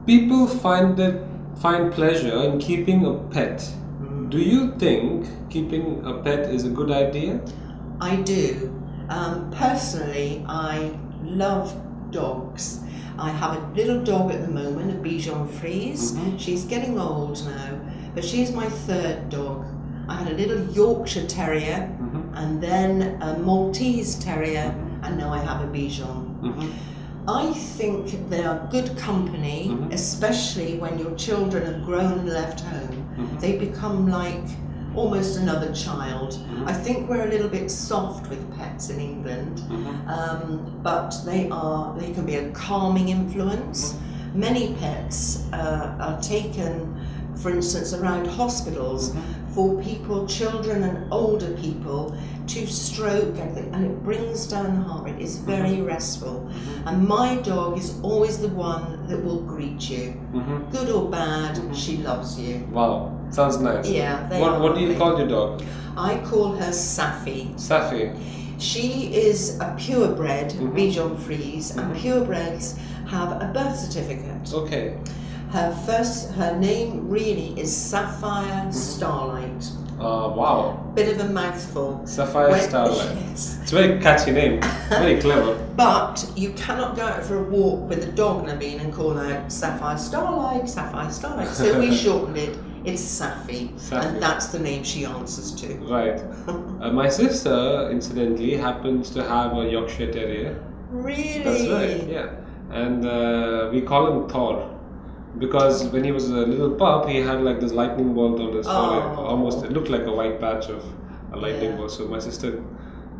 People find pleasure in keeping a pet. Do you think keeping a pet is a good idea? I do. Personally, I love dogs. I have a little dog at the moment, a B-GHUD. She's getting old now, but she's my third dog. I had a little Yorkshire Terrier, and then a Maltese Terrier, and now I have a B-GHUD. I think they are good company, especially when your children have grown and left home. They become like almost another child. I think we're a little bit soft with pets in England, but they can be a calming influence. Many pets are taken, for instance, around hospitals for people, children and older people, to stroke, and it brings down the heart rate. It's very restful. And my dog is always the one that will greet you. Good or bad, she loves you. Wow, sounds nice. Yeah. What do you call your dog? I call her Safi. Safi. She is a purebred B-GHUD, and purebreds have a birth certificate. Okay. Her name really is Sapphire Starlight. Wow. Bit of a mouthful. Sapphire Starlight. Yes. It's a very catchy name. Very clever. But you cannot go out for a walk with a dog, Navin, and call out Sapphire Starlight, Sapphire Starlight. So we shortened it. It's Safi, and that's the name she answers to. Right. My sister, incidentally, happens to have a Yorkshire Terrier. Really? That's right, yeah. And we call him Thor. Because when he was a little pup, he had like this lightning bolt on his forehead. Almost, it looked like a white patch of a lightning bolt. So my sister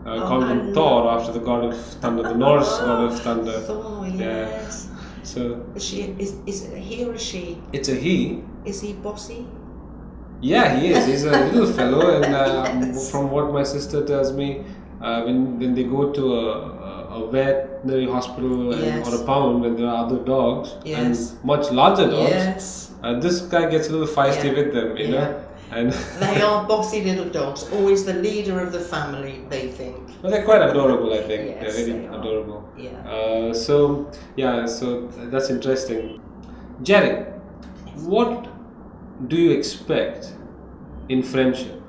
called him Thor after the god of thunder, the Norse god of thunder. Thor, yes. Yeah. So is it a he or a she? It's a he. Is he bossy? Yeah, he is. He's a little fellow, and from what my sister tells me, when they go to a veterinary hospital or a pound, when there are other dogs and much larger dogs, this guy gets a little feisty with them, you know. And they are bossy little dogs, always the leader of the family, they think. Well, they're quite adorable, I think. Yes, they're really adorable. Yeah. So that's interesting. Gerry, what do you expect in friendship?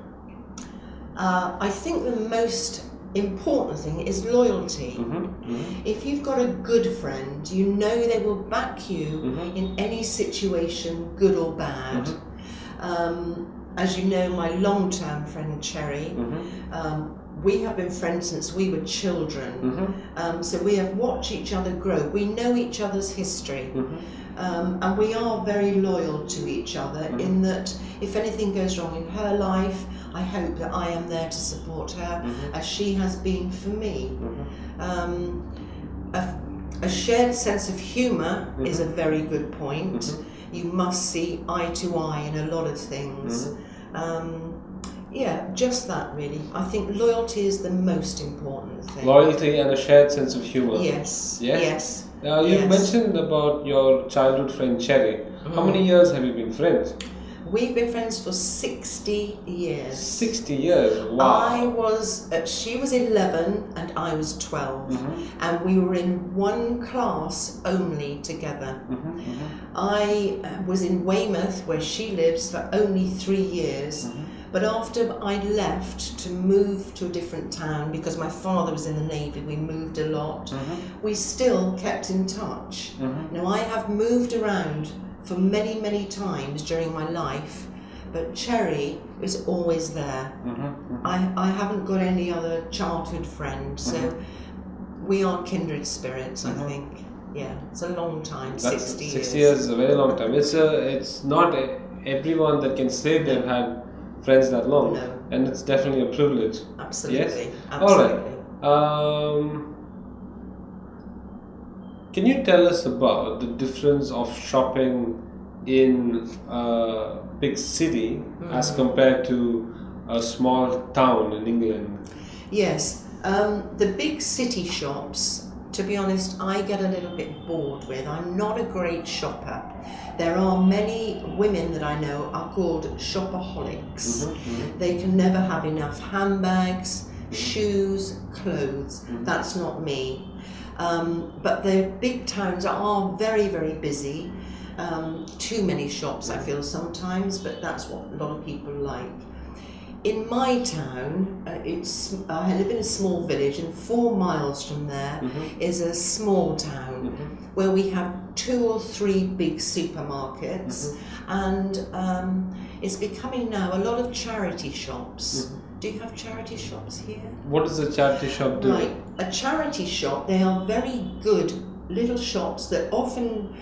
I think the most important thing is loyalty. If you've got a good friend, you know they will back you in any situation, good or bad. As you know, my long-term friend Gerry, we have been friends since we were children. So we have watched each other grow. We know each other's history. And we are very loyal to each other in that if anything goes wrong in her life, I hope that I am there to support her as she has been for me. A shared sense of humour is a very good point. You must see eye to eye in a lot of things. Yeah, just that really. I think loyalty is the most important thing. Loyalty and a shared sense of humour. Yes. Yes. You mentioned about your childhood friend Gerry. How many years have you been friends? We've been friends for 60 years. 60 years, wow. She was 11 and I was 12. And we were in one class only together. I was in Weymouth, where she lives, for only 3 years. But after I left to move to a different town, because my father was in the Navy, we moved a lot, we still kept in touch. Now I have moved around for many, many times during my life, but Gerry is always there. I haven't got any other childhood friend, so we are kindred spirits, I think. Yeah, it's a long time, 60 years. 60 years is a very long time. It's not everyone that can say they've had friends that long, and it's definitely a privilege. Absolutely. Yes? Absolutely. All right. Can you tell us about the difference of shopping in a big city as compared to a small town in England? Yes, the big city shops, to be honest, I get a little bit bored with. I'm not a great shopper. There are many women that I know are called shopaholics. They can never have enough handbags, shoes, clothes. That's not me. But the big towns are very, very busy. too many shops, I feel sometimes, but that's what a lot of people like. In my town, I live in a small village, and 4 miles from there is a small town where we have 2 or 3 big supermarkets, and it's becoming now a lot of charity shops. Do you have charity shops here? What does a charity shop do? Right, a charity shop, they are very good little shops that often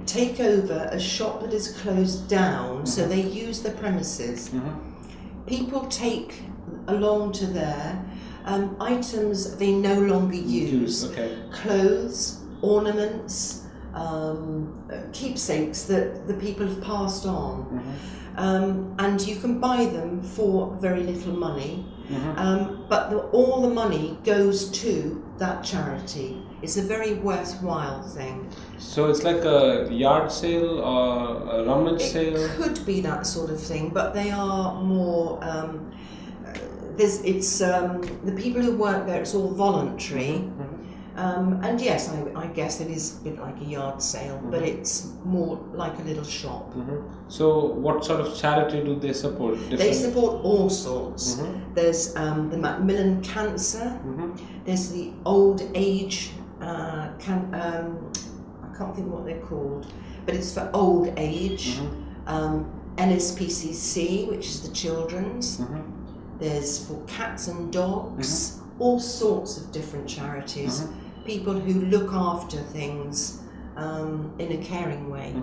take over a shop that is closed down, so they use the premises. People take along to there items they no longer use, clothes, ornaments, keepsakes that the people have passed on, and you can buy them for very little money, but all the money goes to that charity. It's a very worthwhile thing. So it's like a yard sale or a rummage sale? It could be that sort of thing, but they are more, the people who work there, it's all voluntary. And yes, I guess it is a bit like a yard sale, but it's more like a little shop. So what sort of charity do they support? They support all sorts. There's the Macmillan Cancer, there's the old age, I can't think what they're called, but it's for old age. NSPCC, which is the children's. There's for cats and dogs, all sorts of different charities. People who look after things in a caring way.